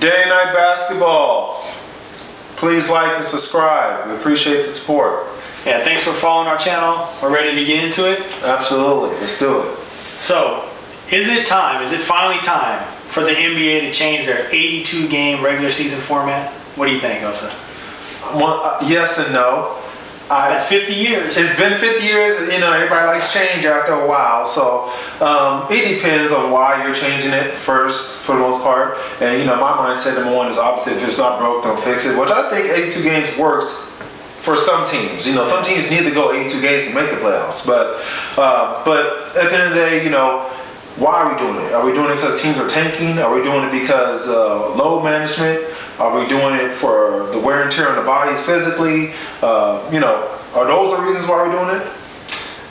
Day and night basketball. Please like and subscribe. We appreciate the support. Yeah, thanks for following our channel. We're ready to get into it. Absolutely. Let's do it. So, is it finally time for the NBA to change their 82-game regular season format? What do you think, Osa? Well, yes and no. It's been 50 years. It's been 50 years. Everybody likes change after a while. So it depends on why you're changing it first, for the most part. And my mindset, number one, is opposite. If it's not broke, don't fix it. Which I think 82 games works for some teams. Some teams need to go 82 games to make the playoffs. But at the end of the day, why are we doing it? Are we doing it because teams are tanking? Are we doing it because load management? Are we doing it for the wear and tear on the bodies physically? Are those the reasons why we're doing it?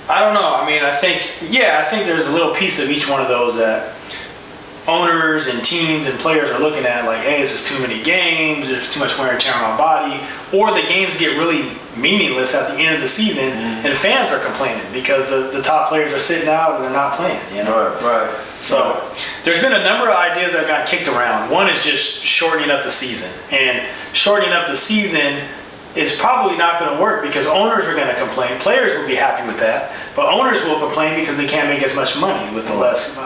I don't know. I think there's a little piece of each one of those that owners and teams and players are looking at, like, hey, this is too many games, there's too much wear and tear on my body, or the games get really meaningless at the end of the season, and fans are complaining because the top players are sitting out and they're not playing. Right. So there's been a number of ideas that got kicked around. One is just shortening up the season, and shortening up the season is probably not going to work because owners are going to complain. Players will be happy with that, but owners will complain because they can't make as much money with the less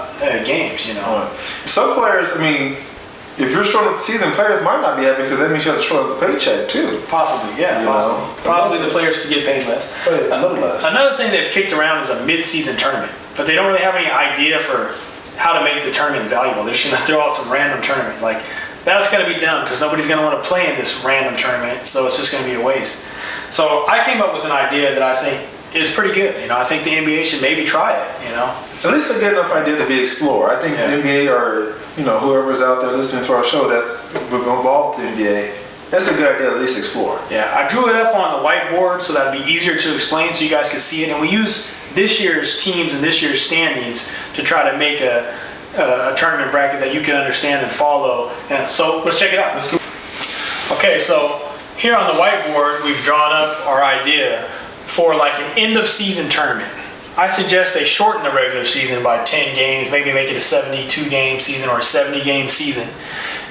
games. Right. Some players, if you're shorting up the season, players might not be happy because that means you have to shorten up the paycheck too. Possibly, yeah, possibly the players could get paid less. A little less. Another thing they've kicked around is a mid-season tournament, but they don't really have any idea for how to make the tournament valuable. They're just going to throw out some random tournament. That's going to be dumb because nobody's going to want to play in this random tournament, so it's just going to be a waste. So I came up with an idea that I think is pretty good. I think the NBA should maybe try it, At least a good enough idea to be explored. I think the NBA or, whoever's out there listening to our show that's involved with the NBA, that's a good idea to at least explore. Yeah, I drew it up on the whiteboard so that it'd be easier to explain so you guys could see it. And we use this year's teams and this year's standings to try to make a tournament bracket that you can understand and follow. And so let's check it out. Okay, so here on the whiteboard, we've drawn up our idea for like an end of season tournament. I suggest they shorten the regular season by 10 games, maybe make it a 72 game season or a 70 game season.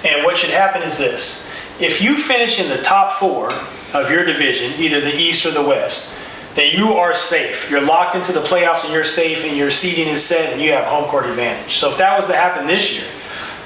And what should happen is this. If you finish in the top 4 of your division, either the East or the West, then you are safe. You're locked into the playoffs and you're safe and your seeding is set and you have home court advantage. So if that was to happen this year,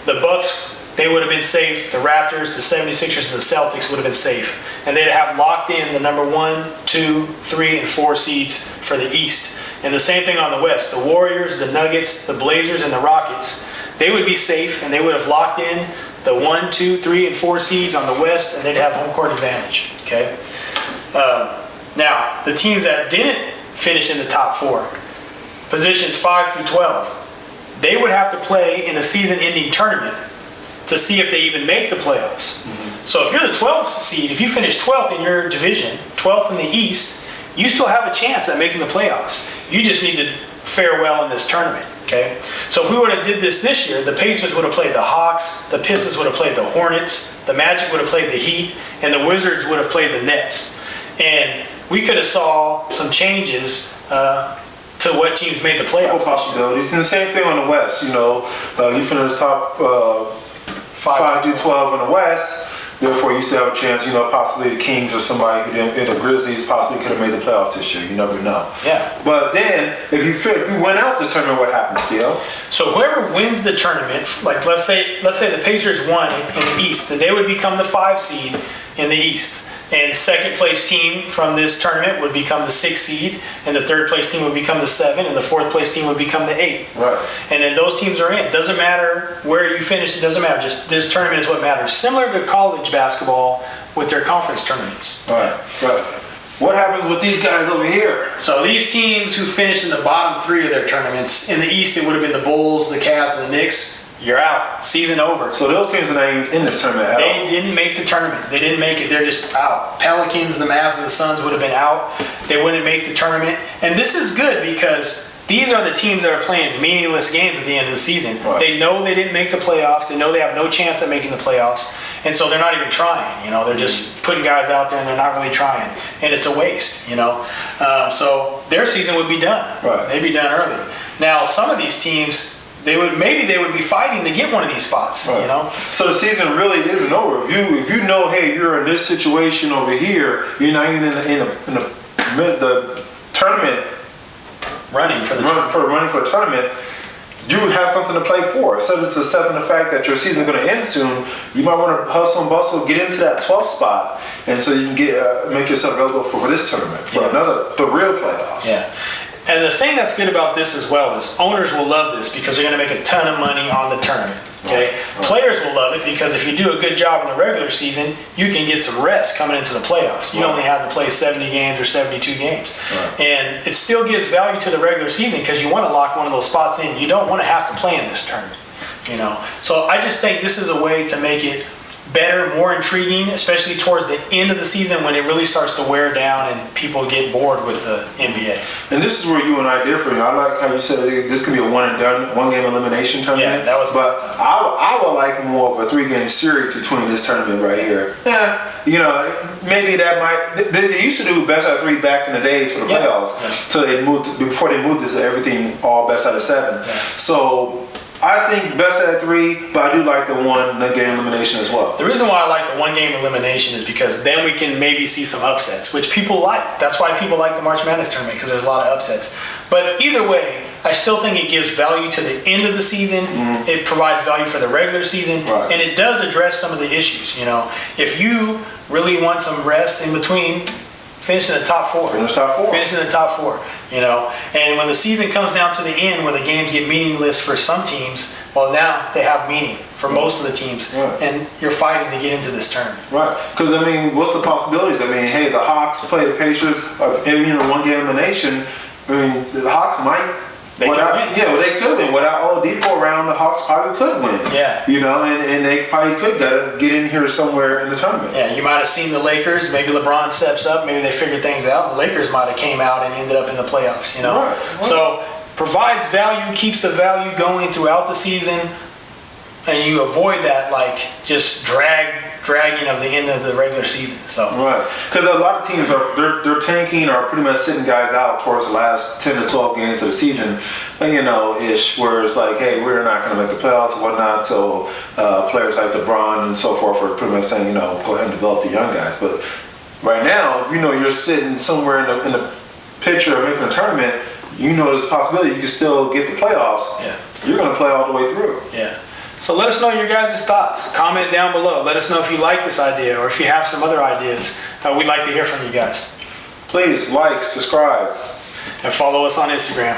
the Bucks, they would have been safe. The Raptors, the 76ers, and the Celtics would have been safe. And they'd have locked in the number 1, 2, 3, and 4 seeds for the East. And the same thing on the West. The Warriors, the Nuggets, the Blazers, and the Rockets, they would be safe and they would have locked in the 1, 2, 3, and 4 seeds on the West, and they'd have home court advantage. Okay. Now, the teams that didn't finish in the top 4, positions 5 through 12, they would have to play in a season-ending tournament to see if they even make the playoffs. Mm-hmm. So if you're the 12th seed, if you finish 12th in your division, 12th in the East, you still have a chance at making the playoffs. You just need to fare well in this tournament. Okay? So if we would have did this year, the Pacers would have played the Hawks, the Pistons would have played the Hornets, the Magic would have played the Heat, and the Wizards would have played the Nets. And we could have saw some changes to what teams made the playoffs. Possibilities. And the same thing on the West. You finish top 5 through 12 in the West. Therefore, you still have a chance. Possibly the Kings or somebody, the Grizzlies possibly could have made the playoffs this year. You never know. Yeah. But then, if you win out this tournament, what happens, Theo? So whoever wins the tournament, like let's say the Pacers won in the East, then they would become the 5 seed in the East. And second place team from this tournament would become the 6th seed, and the third place team would become the 7th, and the fourth place team would become the 8th. Right. And then those teams are in. Doesn't matter where you finish, it doesn't matter. Just this tournament is what matters. Similar to college basketball with their conference tournaments. Right. What happens with these guys over here? So these teams who finished in the bottom 3 of their tournaments, in the East it would have been the Bulls, the Cavs, and the Knicks. You're out. Season over. So those teams are not even in this tournament at all? They didn't make the tournament. They didn't make it. They're just out. Pelicans, the Mavs, and the Suns would have been out. They wouldn't make the tournament. And this is good because these are the teams that are playing meaningless games at the end of the season. Right. They know they didn't make the playoffs. They know they have no chance at making the playoffs. And so they're not even trying. They're just putting guys out there and they're not really trying. And it's a waste, So their season would be done. Right. They'd be done early. Now, some of these teams, they would be fighting to get one of these spots. Right. You know. So the season really isn't over. If you know, hey, you're in this situation over here, you're not even in the tournament Running for the tournament. You have something to play for. So it's accepting the fact that your season's going to end soon. You might want to hustle and bustle, get into that 12th spot, and so you can get make yourself available for this tournament, for the real playoffs. Yeah. And the thing that's good about this as well is owners will love this because they're going to make a ton of money on the tournament. Okay, right. Players will love it because if you do a good job in the regular season, you can get some rest coming into the playoffs. You only have to play 70 games or 72 games. Right. And it still gives value to the regular season because you want to lock one of those spots in. You don't want to have to play in this tournament. You know, so I just think this is a way to make it better, more intriguing, especially towards the end of the season when it really starts to wear down and people get bored with the NBA. And this is where you and I differ. I like how you said this could be a one and done, one game elimination tournament. Yeah, that was. But I would like more of a 3-game series between this tournament right here. Yeah, you know, maybe that might. They used to do best out of 3 back in the days for the playoffs. So before they moved to everything all best out of 7. Yeah. So I think best out of 3, but I do like the 1-game elimination as well. The reason why I like the 1-game elimination is because then we can maybe see some upsets, which people like. That's why people like the March Madness tournament, because there's a lot of upsets. But either way, I still think it gives value to the end of the season. Mm-hmm. It provides value for the regular season, right. And it does address some of the issues. You know, if you really want some rest in between, finish in the top 4. Finish in the top 4. You know, and when the season comes down to the end where the games get meaningless for some teams, well, now they have meaning for most of the teams, right. And you're fighting to get into this tournament. Right, because I mean, what's the possibilities? I mean, hey, the Hawks play the Pacers in a 1-game elimination. I mean, the Hawks might. They could win. Yeah, well, they could win. Without Oladipo around, the Hawks probably could win. Yeah. You know, and they probably could get in here somewhere in the tournament. Yeah, you might have seen the Lakers. Maybe LeBron steps up. Maybe they figured things out. The Lakers might have came out and ended up in the playoffs, you know. Right. So provides value, keeps the value going throughout the season, and you avoid that, like, just dragging of the end of the regular season. So right, because a lot of teams they're tanking or pretty much sitting guys out towards the last 10 to 12 games of the season, you know, where it's like, hey, we're not going to make the playoffs and whatnot. So players like LeBron and so forth are pretty much saying, you know, go ahead and develop the young guys. But right now, if you know you're sitting somewhere in the picture of making a tournament, you know there's a possibility you can still get the playoffs. Yeah, you're going to play all the way through. Yeah. So let us know your guys' thoughts. Comment down below. Let us know if you like this idea or if you have some other ideas. We'd like to hear from you guys. Please like, subscribe, and follow us on Instagram.